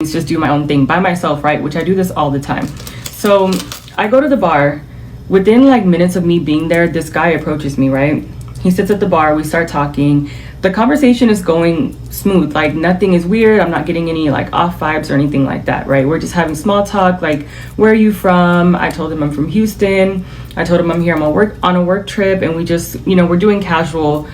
things, just do my own thing by myself, right? Which I do this all the time. So I go to the bar. Within like minutes of me being there, this guy approaches me, right? He sits at the bar, we start talking. The conversation is going smooth, like nothing is weird. I'm not getting any like off vibes or anything like that, right? We're just having small talk, like, where are you from? I told him I'm from Houston. I told him I'm here on a work trip, and we just, we're doing casual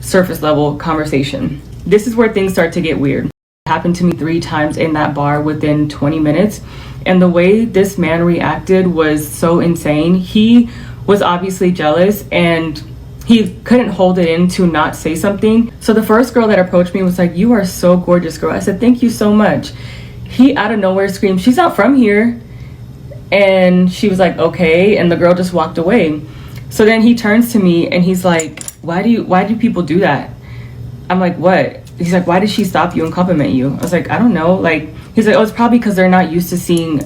surface level conversation. This is where things start to get weird. It happened to me 3 times in that bar within 20 minutes. And the way this man reacted was so insane. He was obviously jealous, and he couldn't hold it in to not say something. So the first girl that approached me was like, "You are so gorgeous, girl." I said, "Thank you so much." He out of nowhere screamed, "She's not from here." And she was like, "Okay." And the girl just walked away. So then he turns to me and he's like, why do people do that? I'm like, "What?" He's like, "Why did she stop you and compliment you?" I was like, "I don't know." Like, he's like, "Oh, it's probably because they're not used to seeing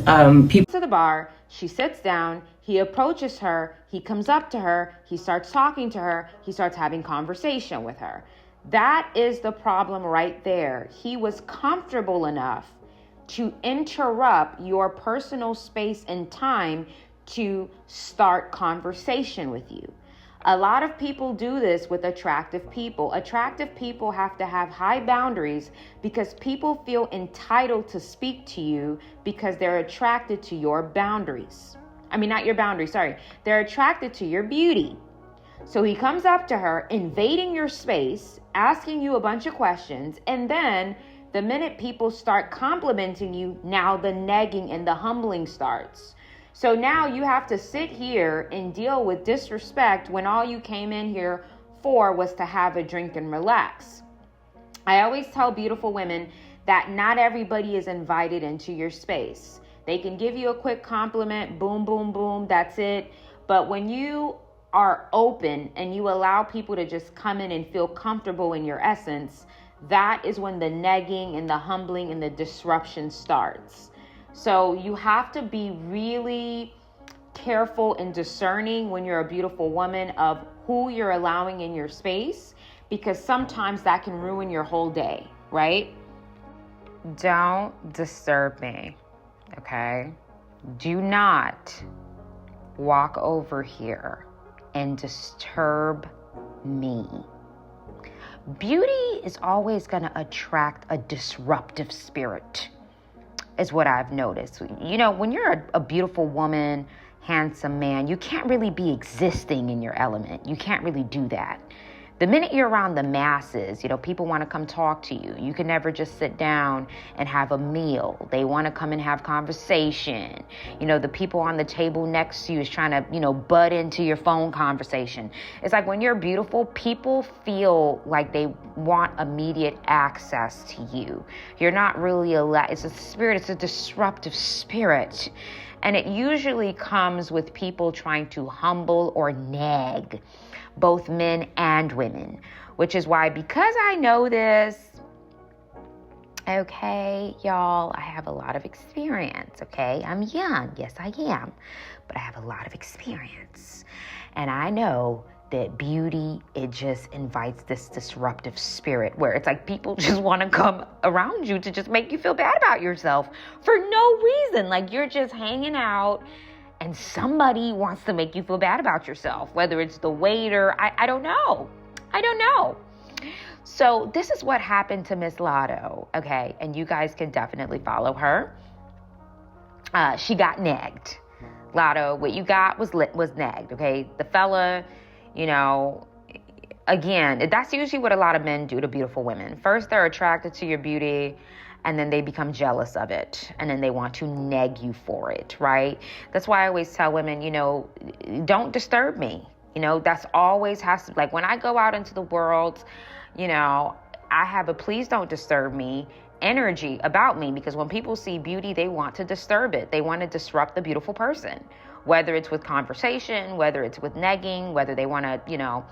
people." To the bar, she sits down, he approaches her, he comes up to her, he starts talking to her, he starts having conversation with her. That is the problem right there. He was comfortable enough to interrupt your personal space and time to start conversation with you. A lot of people do this with attractive people. Attractive people have to have high boundaries because people feel entitled to speak to you because they're attracted to your boundaries. I mean, not your boundaries, sorry. They're attracted to your beauty. So he comes up to her, invading your space, asking you a bunch of questions, and then the minute people start complimenting you, now the negging and the humbling starts. So now you have to sit here and deal with disrespect when all you came in here for was to have a drink and relax. I always tell beautiful women that not everybody is invited into your space. They can give you a quick compliment, boom, boom, boom, that's it. But when you are open and you allow people to just come in and feel comfortable in your essence, that is when the negging and the humbling and the disruption starts. So you have to be really careful and discerning when you're a beautiful woman of who you're allowing in your space, because sometimes that can ruin your whole day, right? Don't disturb me, okay? Do not walk over here and disturb me. Beauty is always going to attract a disruptive spirit, is what I've noticed. When you're a beautiful woman, handsome man, you can't really be existing in your element. You can't really do that. The minute you're around the masses, people want to come talk to you. You can never just sit down and have a meal. They want to come and have conversation. The people on the table next to you is trying to, butt into your phone conversation. It's like when you're beautiful, people feel like they want immediate access to you. You're not really it's a spirit, it's a disruptive spirit. And it usually comes with people trying to humble or nag both men and women, which is why, because I know this, okay, y'all, I have a lot of experience, okay? I'm young, yes, I am, but I have a lot of experience. And I know that beauty, it just invites this disruptive spirit where it's like people just want to come around you to just make you feel bad about yourself for no reason. Like you're just hanging out and somebody wants to make you feel bad about yourself, whether it's the waiter, I don't know. So this is what happened to Miss Lotto, okay? And you guys can definitely follow her. She got nagged. Lotto, what you got was nagged, okay? The fella, again, that's usually what a lot of men do to beautiful women. First, they're attracted to your beauty, and then they become jealous of it, and then they want to neg you for it, right? That's why I always tell women, don't disturb me. That's always has to, like when I go out into the world, I have a please don't disturb me energy about me, because when people see beauty, they want to disturb it. They want to disrupt the beautiful person, whether it's with conversation, whether it's with negging, whether they want to,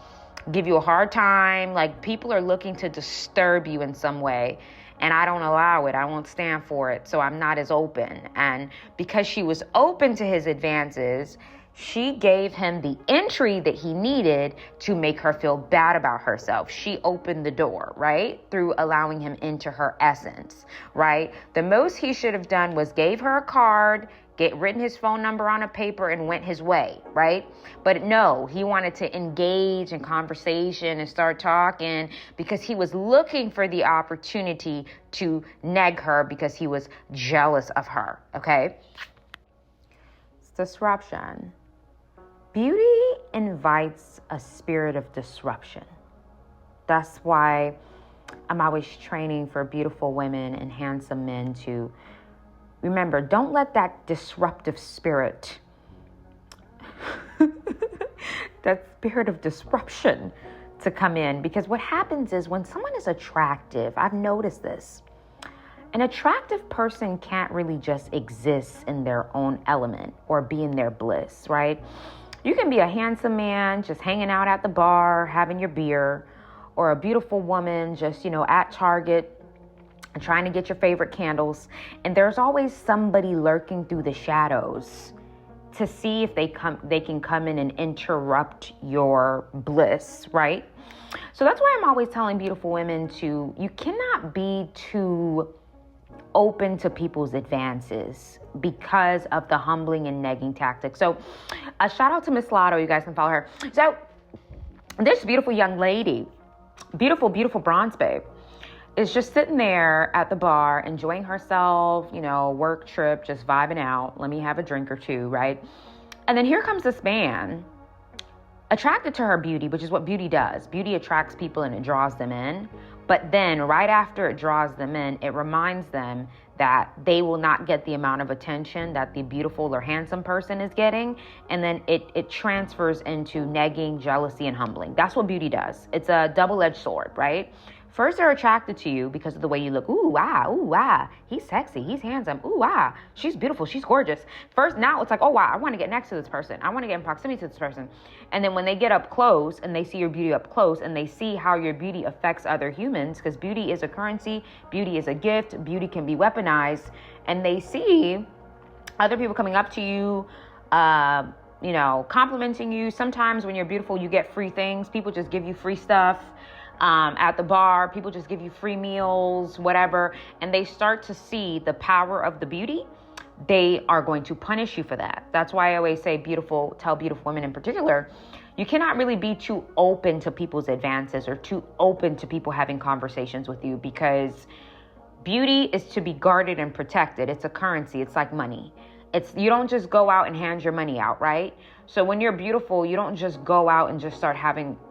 give you a hard time. Like people are looking to disturb you in some way. And I don't allow it. I won't stand for it. So I'm not as open. And because she was open to his advances, She gave him the entry that he needed to make her feel bad about herself. She opened the door, right? Through allowing him into her essence, right? The most he should have done was gave her a card, written his phone number on a paper and went his way, right? But no, he wanted to engage in conversation and start talking because he was looking for the opportunity to neg her because he was jealous of her, okay? It's disruption. Beauty invites a spirit of disruption. That's why I'm always training for beautiful women and handsome men to remember, don't let that disruptive spirit, that spirit of disruption to come in. Because what happens is when someone is attractive, I've noticed this, an attractive person can't really just exist in their own element or be in their bliss, right? You can be a handsome man just hanging out at the bar, having your beer, or a beautiful woman just, at Target and trying to get your favorite candles. And there's always somebody lurking through the shadows to see if they can come in and interrupt your bliss, right? So that's why I'm always telling beautiful women you cannot be too open to people's advances because of the humbling and negging tactics. So a shout out to Miss Lotto. You guys can follow her. So this beautiful young lady, beautiful bronze babe, is just sitting there at the bar, enjoying herself, work trip, just vibing out. Let me have a drink or two, right? And then here comes this man attracted to her beauty, which is what beauty does. Beauty attracts people and it draws them in. But then right after it draws them in, it reminds them that they will not get the amount of attention that the beautiful or handsome person is getting. And then it transfers into negging, jealousy, and humbling. That's what beauty does. It's a double-edged sword, right? First, they're attracted to you because of the way you look. Ooh, wow. He's sexy. He's handsome. Ooh, wow. She's beautiful. She's gorgeous. First, now it's like, oh, wow, I want to get next to this person. I want to get in proximity to this person. And then when they get up close and they see your beauty up close and they see how your beauty affects other humans, because beauty is a currency, beauty is a gift, beauty can be weaponized, and they see other people coming up to you, complimenting you. Sometimes when you're beautiful, you get free things. People just give you free stuff. At the bar, people just give you free meals, whatever, and they start to see the power of the beauty. They are going to punish you for that. That's why I always say tell beautiful women in particular, you cannot really be too open to people's advances or too open to people having conversations with you, because beauty is to be guarded and protected. It's a currency. It's like money. You don't just go out and hand your money out, right? So when you're beautiful, you don't just go out and just start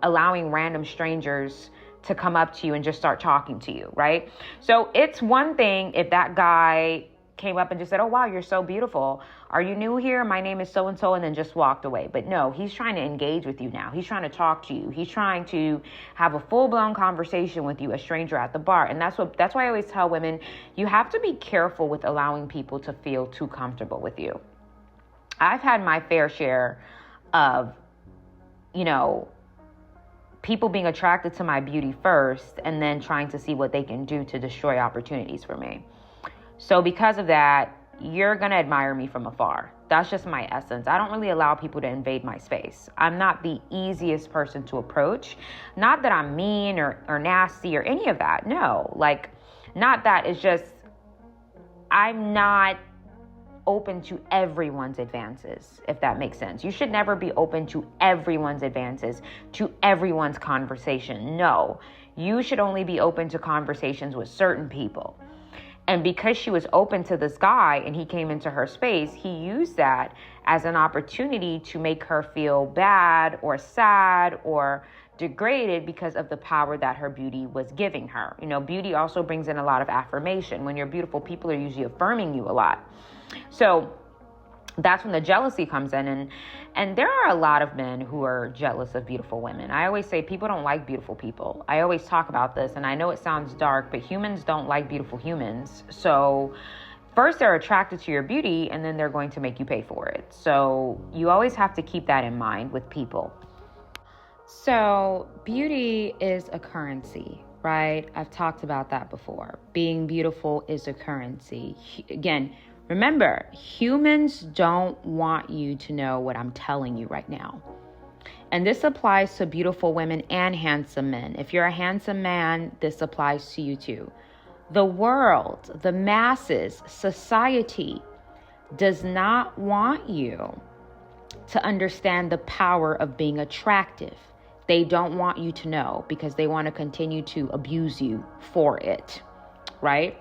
allowing random strangers to come up to you and just start talking to you, right? So it's one thing if that guy came up and just said, oh, wow, you're so beautiful. Are you new here? My name is so-and-so, and then just walked away. But no, he's trying to engage with you now. He's trying to talk to you. He's trying to have a full-blown conversation with you, a stranger at the bar. And that's why I always tell women, you have to be careful with allowing people to feel too comfortable with you. I've had my fair share of, people being attracted to my beauty first and then trying to see what they can do to destroy opportunities for me. So because of that, you're going to admire me from afar. That's just my essence. I don't really allow people to invade my space. I'm not the easiest person to approach. Not that I'm mean or nasty or any of that. No, not that. It's just, I'm not open to everyone's advances, if that makes sense. You should never be open to everyone's advances, to everyone's conversation. No, you should only be open to conversations with certain people. And because she was open to this guy and he came into her space, he used that as an opportunity to make her feel bad or sad or degraded because of the power that her beauty was giving her. Beauty also brings in a lot of affirmation. When you're beautiful, people are usually affirming you a lot. So that's when the jealousy comes in. And there are a lot of men who are jealous of beautiful women. I always say people don't like beautiful people. I always talk about this, and I know it sounds dark, but humans don't like beautiful humans. So first they're attracted to your beauty, and then they're going to make you pay for it. So you always have to keep that in mind with people. So beauty is a currency, right? I've talked about that before. Being beautiful is a currency. Again, Remember, humans don't want you to know what I'm telling you right now. And this applies to beautiful women and handsome men. If you're a handsome man, this applies to you too. The world, the masses, society does not want you to understand the power of being attractive. They don't want you to know because they want to continue to abuse you for it, right?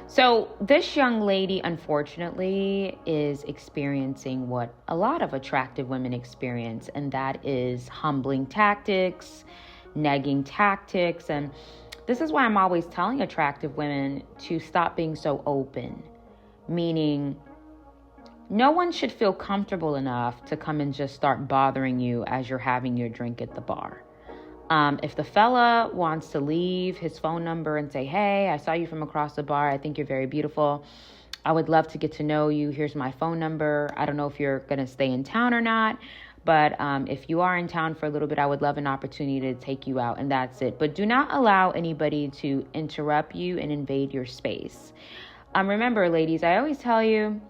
So this young lady, unfortunately, is experiencing what a lot of attractive women experience, and that is humbling tactics, negging tactics. And this is why I'm always telling attractive women to stop being so open, meaning no one should feel comfortable enough to come and just start bothering you as you're having your drink at the bar. If the fella wants to leave his phone number and say, hey, I saw you from across the bar. I think you're very beautiful. I would love to get to know you. Here's my phone number. I don't know if you're going to stay in town or not, but if you are in town for a little bit, I would love an opportunity to take you out, and that's it. But do not allow anybody to interrupt you and invade your space. Remember, ladies, I always tell you,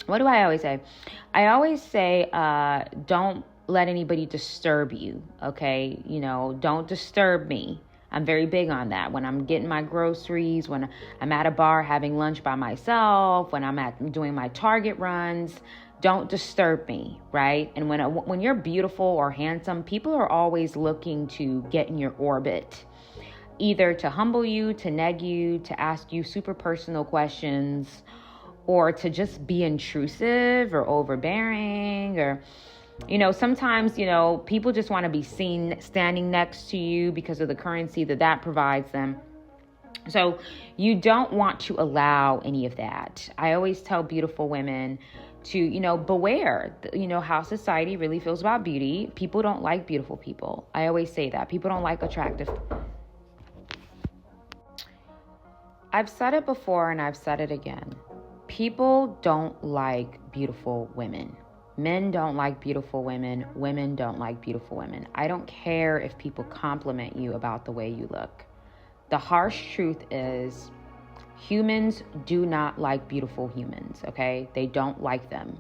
what do I always say? I always say, don't let anybody disturb you, okay? You know, don't disturb me. I'm very big on that. When I'm getting my groceries, when I'm at a bar having lunch by myself, when I'm doing my Target runs, don't disturb me, right? And when you're beautiful or handsome, people are always looking to get in your orbit, either to humble you, to neg you, to ask you super personal questions, or to just be intrusive or overbearing, or, you know, sometimes, you know, people just want to be seen standing next to you because of the currency that provides them. So you don't want to allow any of that. I always tell beautiful women to, you know, beware, you know, how society really feels about beauty. People don't like beautiful people. I always say that. People don't like attractive. I've said it before and I've said it again. People don't like beautiful women. Men don't like beautiful women. Women don't like beautiful women. I don't care if people compliment you about the way you look. The harsh truth is humans do not like beautiful humans, okay? They don't like them.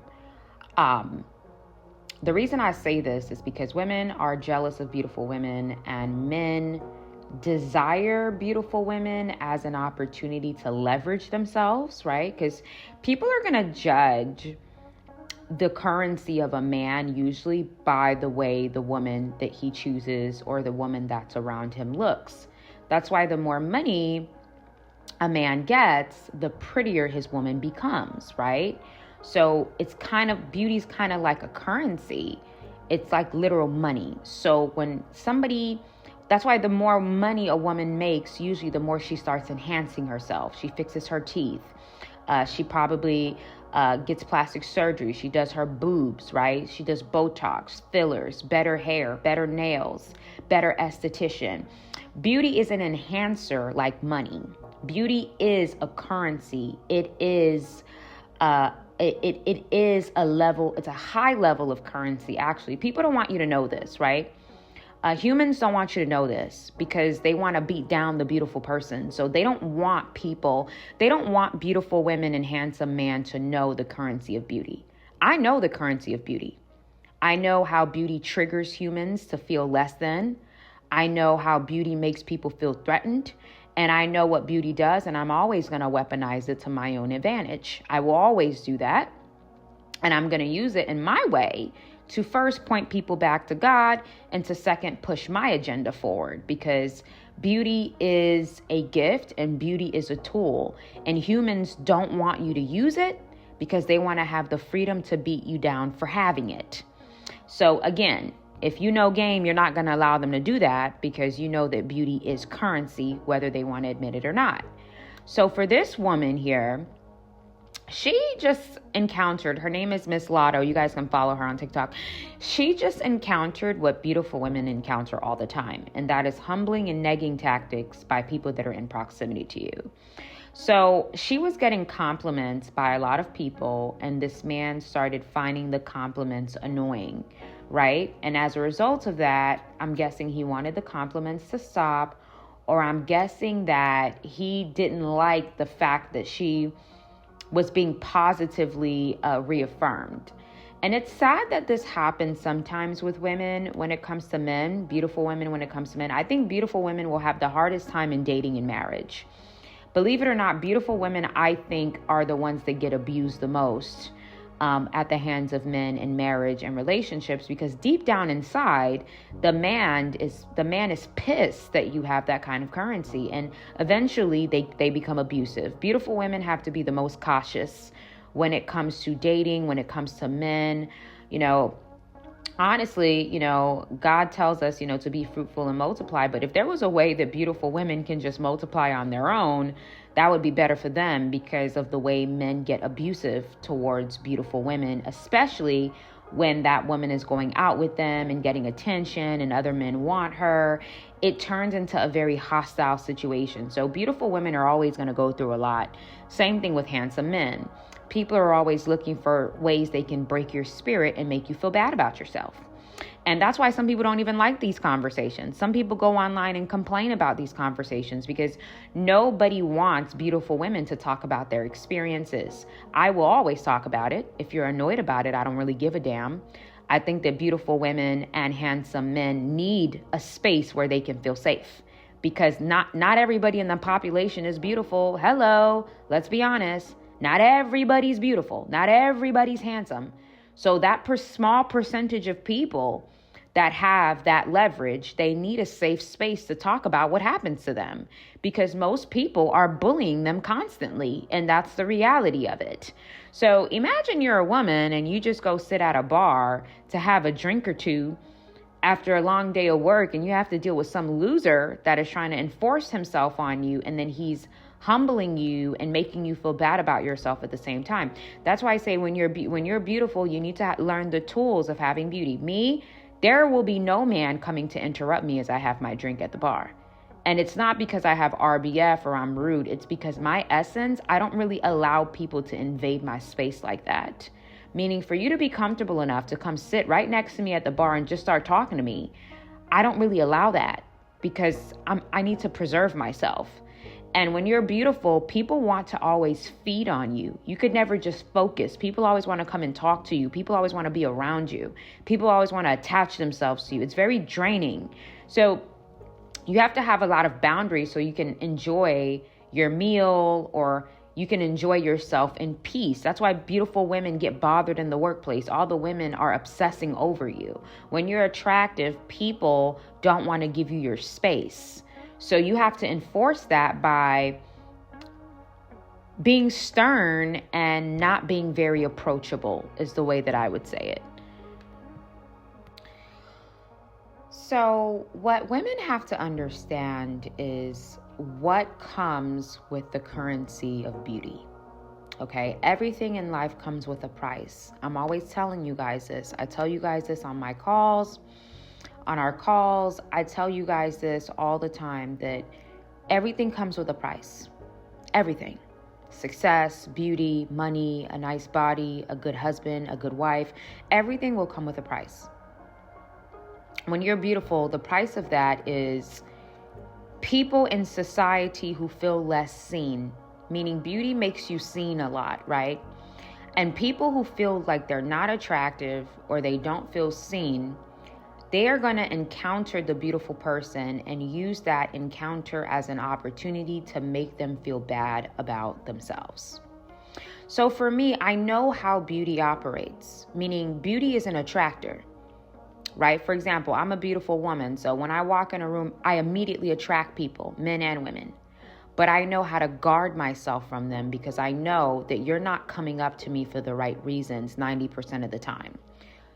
The reason I say this is because women are jealous of beautiful women, and men desire beautiful women as an opportunity to leverage themselves, right? Because people are going to judge the currency of a man usually by the way the woman that he chooses or the woman that's around him looks. That's why the more money a man gets, the prettier his woman becomes, right? So it's kind of, beauty's kind of like a currency. It's like literal money. So when somebody, that's why the more money a woman makes, usually the more she starts enhancing herself. She fixes her teeth. She probably gets plastic surgery. She does her boobs, right? She does Botox, fillers, better hair, better nails, better esthetician. Beauty is an enhancer like money. Beauty is a currency. It is it is a level, it's a high level of currency, actually. People don't want you to know this, right? Humans don't want you to know this because they want to beat down the beautiful person. So they don't want beautiful women and handsome men to know the currency of beauty. I know the currency of beauty. I know how beauty triggers humans to feel less than. I know how beauty makes people feel threatened. And I know what beauty does, and I'm always going to weaponize it to my own advantage. I will always do that. And I'm going to use it in my way to first point people back to God, and to second, push my agenda forward, because beauty is a gift and beauty is a tool, and humans don't want you to use it because they want to have the freedom to beat you down for having it. So again, if you know game, you're not going to allow them to do that because you know that beauty is currency, whether they want to admit it or not. So for this woman here, she just encountered, her name is Miss Lotto. You guys can follow her on TikTok. She just encountered what beautiful women encounter all the time, and that is humbling and negging tactics by people that are in proximity to you. So she was getting compliments by a lot of people, and this man started finding the compliments annoying, right? And as a result of that, I'm guessing he wanted the compliments to stop, or I'm guessing that he didn't like the fact that she was being positively reaffirmed. And it's sad that this happens sometimes with women when it comes to men, beautiful women when it comes to men. I think beautiful women will have the hardest time in dating and marriage. Believe it or not, beautiful women, I think, are the ones that get abused the most at the hands of men in marriage and relationships, because deep down inside, the man is pissed that you have that kind of currency, and eventually they become abusive. Beautiful women have to be the most cautious when it comes to dating, when it comes to men. Honestly, God tells us, to be fruitful and multiply. But if there was a way that beautiful women can just multiply on their own, that would be better for them, because of the way men get abusive towards beautiful women, especially when that woman is going out with them and getting attention and other men want her. It turns into a very hostile situation. So beautiful women are always going to go through a lot. Same thing with handsome men. People are always looking for ways they can break your spirit and make you feel bad about yourself. And that's why some people don't even like these conversations. Some people go online and complain about these conversations because nobody wants beautiful women to talk about their experiences. I will always talk about it. If you're annoyed about it, I don't really give a damn. I think that beautiful women and handsome men need a space where they can feel safe, because not everybody in the population is beautiful. Hello, let's be honest. Not everybody's beautiful. Not everybody's handsome. So that small percentage of people that have that leverage, they need a safe space to talk about what happens to them, because most people are bullying them constantly. And that's the reality of it. So imagine you're a woman and you just go sit at a bar to have a drink or two after a long day of work, and you have to deal with some loser that is trying to enforce himself on you, and then he's humbling you and making you feel bad about yourself at the same time. That's why I say when you're beautiful, you need to learn the tools of having beauty. Me, there will be no man coming to interrupt me as I have my drink at the bar. And it's not because I have RBF or I'm rude. It's because my essence, I don't really allow people to invade my space like that. Meaning, for you to be comfortable enough to come sit right next to me at the bar and just start talking to me, I don't really allow that, because I need to preserve myself. And when you're beautiful, people want to always feed on you. You could never just focus. People always want to come and talk to you. People always want to be around you. People always want to attach themselves to you. It's very draining. So you have to have a lot of boundaries so you can enjoy your meal, or you can enjoy yourself in peace. That's why beautiful women get bothered in the workplace. All the women are obsessing over you. When you're attractive, people don't want to give you your space. So you have to enforce that by being stern and not being very approachable, is the way that I would say it. So what women have to understand is what comes with the currency of beauty. Okay, everything in life comes with a price. I'm always telling you guys this. I tell you guys this on my calls. On our calls, I tell you guys this all the time, that everything comes with a price. Everything. Success, beauty, money, a nice body, a good husband, a good wife. Everything will come with a price. When you're beautiful, the price of that is people in society who feel less seen. Meaning beauty makes you seen a lot, right? And people who feel like they're not attractive or they don't feel seen, they are going to encounter the beautiful person and use that encounter as an opportunity to make them feel bad about themselves. So for me, I know how beauty operates, meaning beauty is an attractor, right? For example, I'm a beautiful woman. So when I walk in a room, I immediately attract people, men and women. But I know how to guard myself from them, because I know that you're not coming up to me for the right reasons 90% of the time.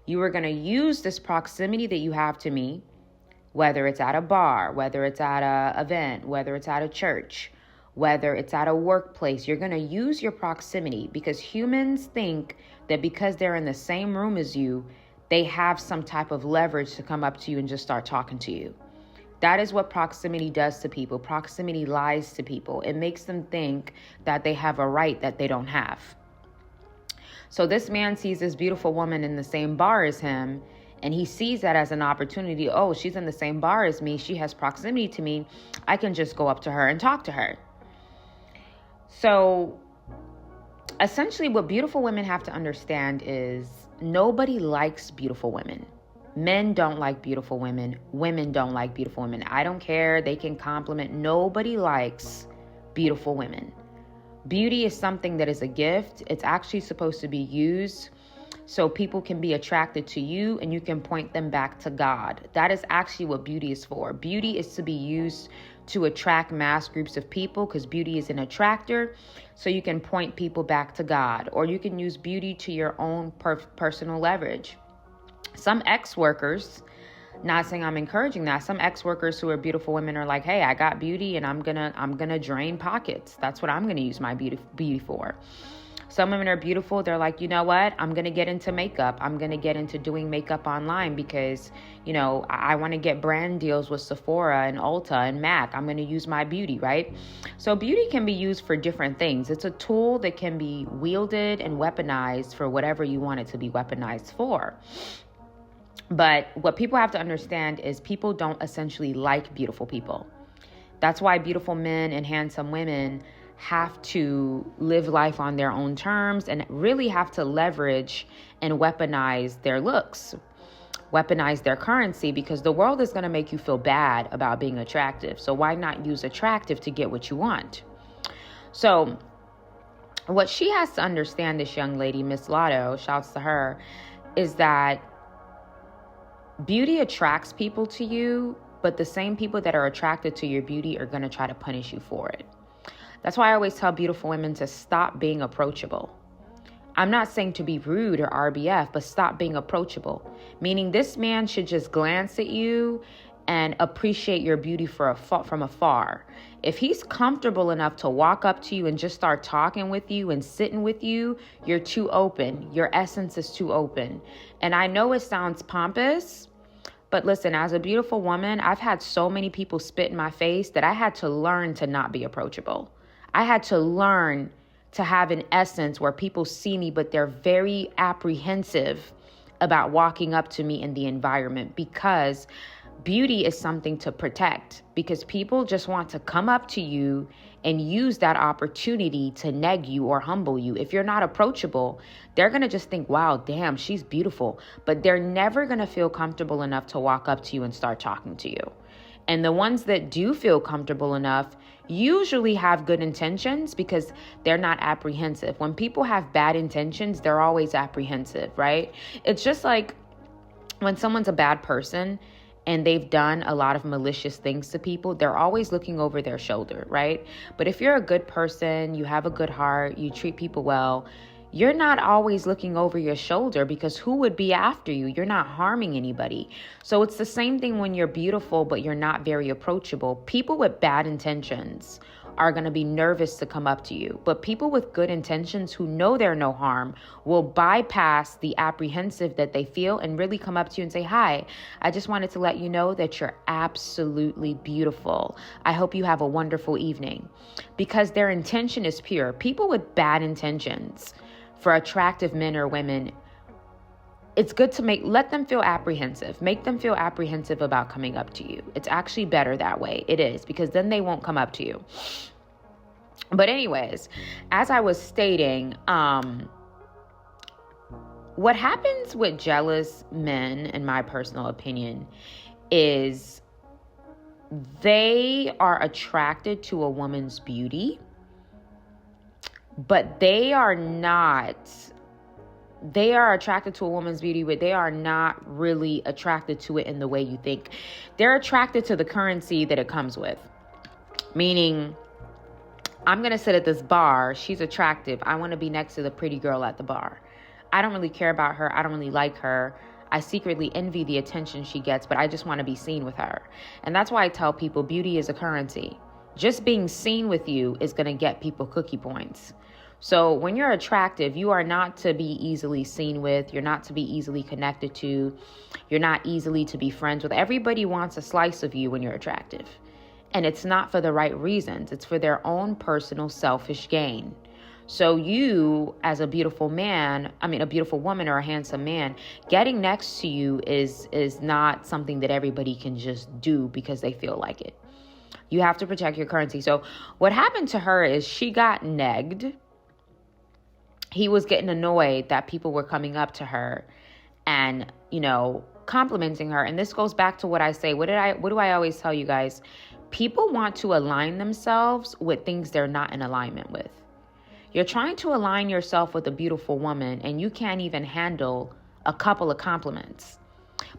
You are going to use this proximity that you have to me, whether it's at a bar, whether it's at an event, whether it's at a church, whether it's at a workplace. You're going to use your proximity, because humans think that because they're in the same room as you, they have some type of leverage to come up to you and just start talking to you. That is what proximity does to people. Proximity lies to people. It makes them think that they have a right that they don't have. So this man sees this beautiful woman in the same bar as him, and he sees that as an opportunity. Oh, she's in the same bar as me. She has proximity to me. I can just go up to her and talk to her. So essentially what beautiful women have to understand is nobody likes beautiful women. Men don't like beautiful women. Women don't like beautiful women. I don't care. They can compliment. Nobody likes beautiful women. Beauty is something that is a gift. It's actually supposed to be used so people can be attracted to you and you can point them back to God. That is actually what beauty is for. Beauty is to be used to attract mass groups of people because beauty is an attractor. So you can point people back to God, or you can use beauty to your own personal leverage. Some ex-workers, not saying I'm encouraging that, some ex-workers who are beautiful women are like, hey, I got beauty and I'm gonna drain pockets. That's what I'm gonna use my beauty for. Some women are beautiful. They're like, you know what? I'm going to get into makeup. I'm going to get into doing makeup online because, I want to get brand deals with Sephora and Ulta and MAC. I'm going to use my beauty, right? So beauty can be used for different things. It's a tool that can be wielded and weaponized for whatever you want it to be weaponized for. But what people have to understand is people don't essentially like beautiful people. That's why beautiful men and handsome women have to live life on their own terms and really have to leverage and weaponize their looks, weaponize their currency, because the world is going to make you feel bad about being attractive. So why not use attractive to get what you want? So what she has to understand, this young lady, Miss Lotto, shouts to her, is that beauty attracts people to you, but the same people that are attracted to your beauty are going to try to punish you for it. That's why I always tell beautiful women to stop being approachable. I'm not saying to be rude or RBF, but stop being approachable. Meaning this man should just glance at you and appreciate your beauty from afar. If he's comfortable enough to walk up to you and just start talking with you and sitting with you, you're too open. Your essence is too open. And I know it sounds pompous, but listen, as a beautiful woman, I've had so many people spit in my face that I had to learn to not be approachable. I had to learn to have an essence where people see me, but they're very apprehensive about walking up to me in the environment, because beauty is something to protect, because people just want to come up to you and use that opportunity to neg you or humble you. If you're not approachable, they're going to just think, wow, damn, she's beautiful. But they're never going to feel comfortable enough to walk up to you and start talking to you. And the ones that do feel comfortable enough usually have good intentions because they're not apprehensive. When people have bad intentions, they're always apprehensive, right? It's just like when someone's a bad person and they've done a lot of malicious things to people, they're always looking over their shoulder, right? But if you're a good person, you have a good heart, you treat people well, you're not always looking over your shoulder, because who would be after you? You're not harming anybody. So it's the same thing when you're beautiful, but you're not very approachable. People with bad intentions are going to be nervous to come up to you. But people with good intentions who know they're no harm will bypass the apprehensive that they feel and really come up to you and say, hi, I just wanted to let you know that you're absolutely beautiful. I hope you have a wonderful evening. Because their intention is pure. People with bad intentions, for attractive men or women, it's good to let them feel apprehensive. Make them feel apprehensive about coming up to you. It's actually better that way. It is, because then they won't come up to you. But anyways, as I was stating, what happens with jealous men, in my personal opinion, is they are attracted to a woman's beauty, but they are attracted to a woman's beauty, but they are not really attracted to it in the way you think. They're attracted to the currency that it comes with. Meaning, I'm going to sit at this bar. She's attractive. I want to be next to the pretty girl at the bar. I don't really care about her. I don't really like her. I secretly envy the attention she gets, but I just want to be seen with her. And that's why I tell people beauty is a currency. Just being seen with you is going to get people cookie points. So when you're attractive, you are not to be easily seen with. You're not to be easily connected to. You're not easily to be friends with. Everybody wants a slice of you when you're attractive. And it's not for the right reasons. It's for their own personal selfish gain. So you, as a beautiful woman or a handsome man, getting next to you is not something that everybody can just do because they feel like it. You have to protect your currency. So what happened to her is she got negged. he was getting annoyed that people were coming up to her and, complimenting her. And this goes back to what I say. What do I always tell you guys? People want to align themselves with things they're not in alignment with. You're trying to align yourself with a beautiful woman and you can't even handle a couple of compliments.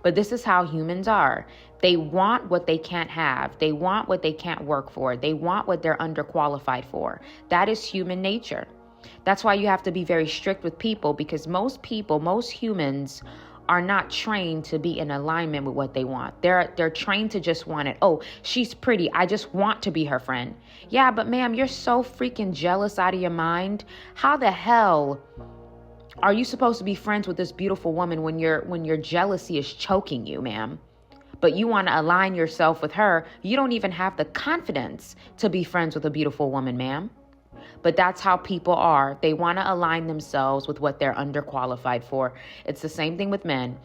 But this is how humans are. They want what they can't have. They want what they can't work for. They want what they're underqualified for. That is human nature. That's why you have to be very strict with people, because most humans are not trained to be in alignment with what they want. They're trained to just want it. Oh, she's pretty. I just want to be her friend. Yeah, but ma'am, you're so freaking jealous out of your mind. How the hell are you supposed to be friends with this beautiful woman when your jealousy is choking you, ma'am? But you want to align yourself with her. You don't even have the confidence to be friends with a beautiful woman, ma'am. But that's how people are. They want to align themselves with what they're underqualified for. It's the same thing with men.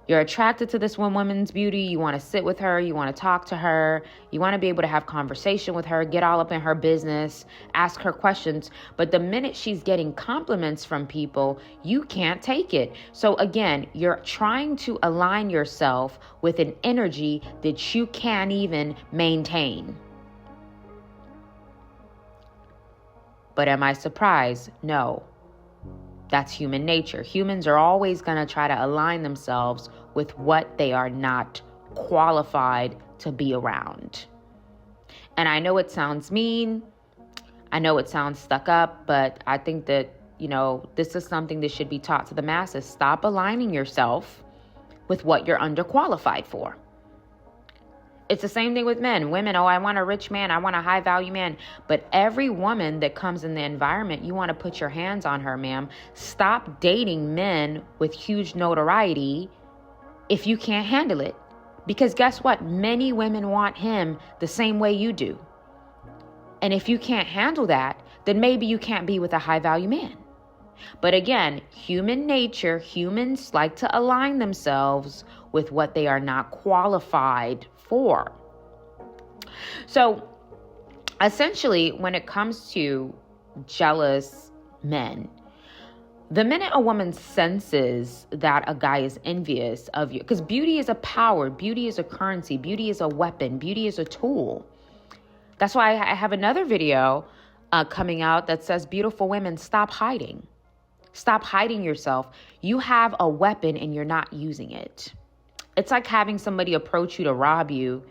You're attracted to this one woman's beauty. You want to sit with her. You want to talk to her. You want to be able to have conversation with her, get all up in her business, ask her questions. But the minute she's getting compliments from people, you can't take it. So again, you're trying to align yourself with an energy that you can't even maintain. But am I surprised? No. That's human nature. Humans are always going to try to align themselves with what they are not qualified to be around. And I know it sounds mean. I know it sounds stuck up, but I think that, this is something that should be taught to the masses. Stop aligning yourself with what you're underqualified for. It's the same thing with men. Women, I want a rich man. I want a high value man. But every woman that comes in the environment, you want to put your hands on her, ma'am. Stop dating men with huge notoriety if you can't handle it. Because guess what? Many women want him the same way you do. And if you can't handle that, then maybe you can't be with a high value man. But again, human nature, humans like to align themselves with what they are not qualified for. So essentially, when it comes to jealous men, the minute a woman senses that a guy is envious of you, because beauty is a power, beauty is a currency, beauty is a weapon, beauty is a tool. That's why I have another video coming out that says, beautiful women, stop hiding. Stop hiding yourself. You have a weapon and you're not using it. It's like having somebody approach you to rob you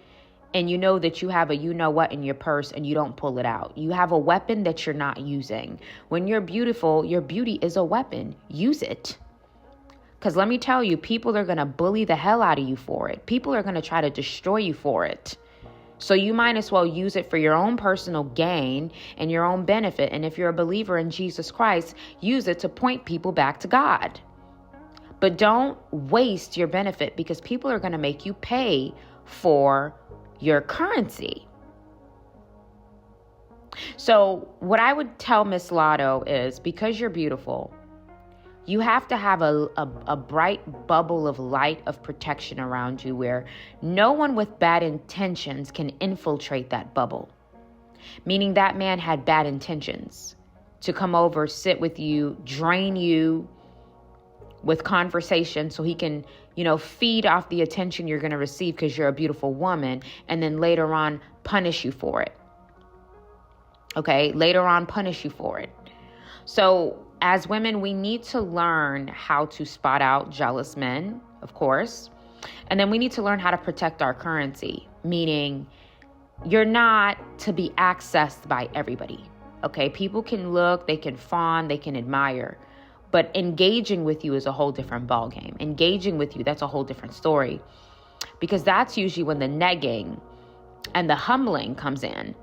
and you know that you have a you-know-what in your purse and you don't pull it out. You have a weapon that you're not using. When you're beautiful, your beauty is a weapon. Use it. Because let me tell you, people are going to bully the hell out of you for it. People are going to try to destroy you for it. So you might as well use it for your own personal gain and your own benefit. And if you're a believer in Jesus Christ, use it to point people back to God. But don't waste your benefit, because people are going to make you pay for your currency. So what I would tell Miss Lotto is, because you're beautiful, you have to have a bright bubble of light of protection around you where no one with bad intentions can infiltrate that bubble. Meaning that man had bad intentions to come over, sit with you, drain you with conversation so he can, feed off the attention you're going to receive because you're a beautiful woman, and then later on punish you for it. Okay, later on punish you for it. So as women, we need to learn how to spot out jealous men, of course. And then we need to learn how to protect our currency, meaning you're not to be accessed by everybody. Okay, people can look, they can fawn, they can admire. But engaging with you is a whole different ballgame. Engaging with you, that's a whole different story. Because that's usually when the negging and the humbling comes in.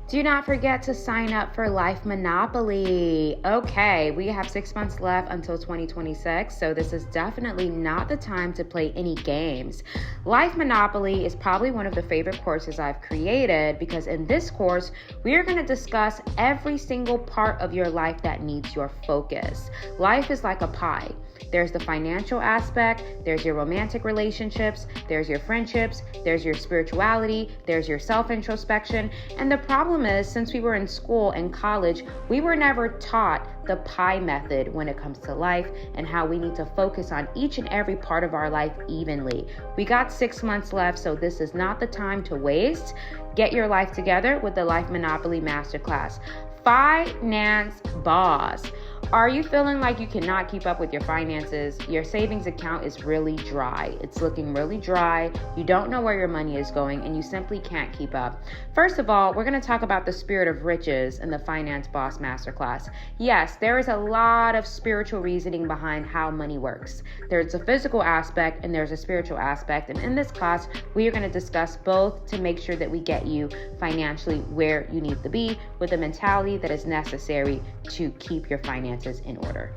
Do not forget to sign up for Life Monopoly. Okay, we have 6 months left until 2026, so this is definitely not the time to play any games. Life Monopoly is probably one of the favorite courses I've created, because in this course, we are going to discuss every single part of your life that needs your focus. Life is like a pie. There's the financial aspect, there's your romantic relationships, there's your friendships, there's your spirituality, there's your self-introspection, and the problem problem is, since we were in school and college, we were never taught the pie method when it comes to life and how we need to focus on each and every part of our life evenly. We got 6 months left, so this is not the time to waste. Get your life together with the Life Monopoly Masterclass. Finance Boss. Are you feeling like you cannot keep up with your finances? Your savings account is really dry. It's looking really dry. You don't know where your money is going, and you simply can't keep up. First of all, we're going to talk about the spirit of riches in the Finance Boss Masterclass. Yes, there is a lot of spiritual reasoning behind how money works. There's a physical aspect and there's a spiritual aspect. And in this class, we are going to discuss both to make sure that we get you financially where you need to be with the mentality that is necessary to keep your finances in order.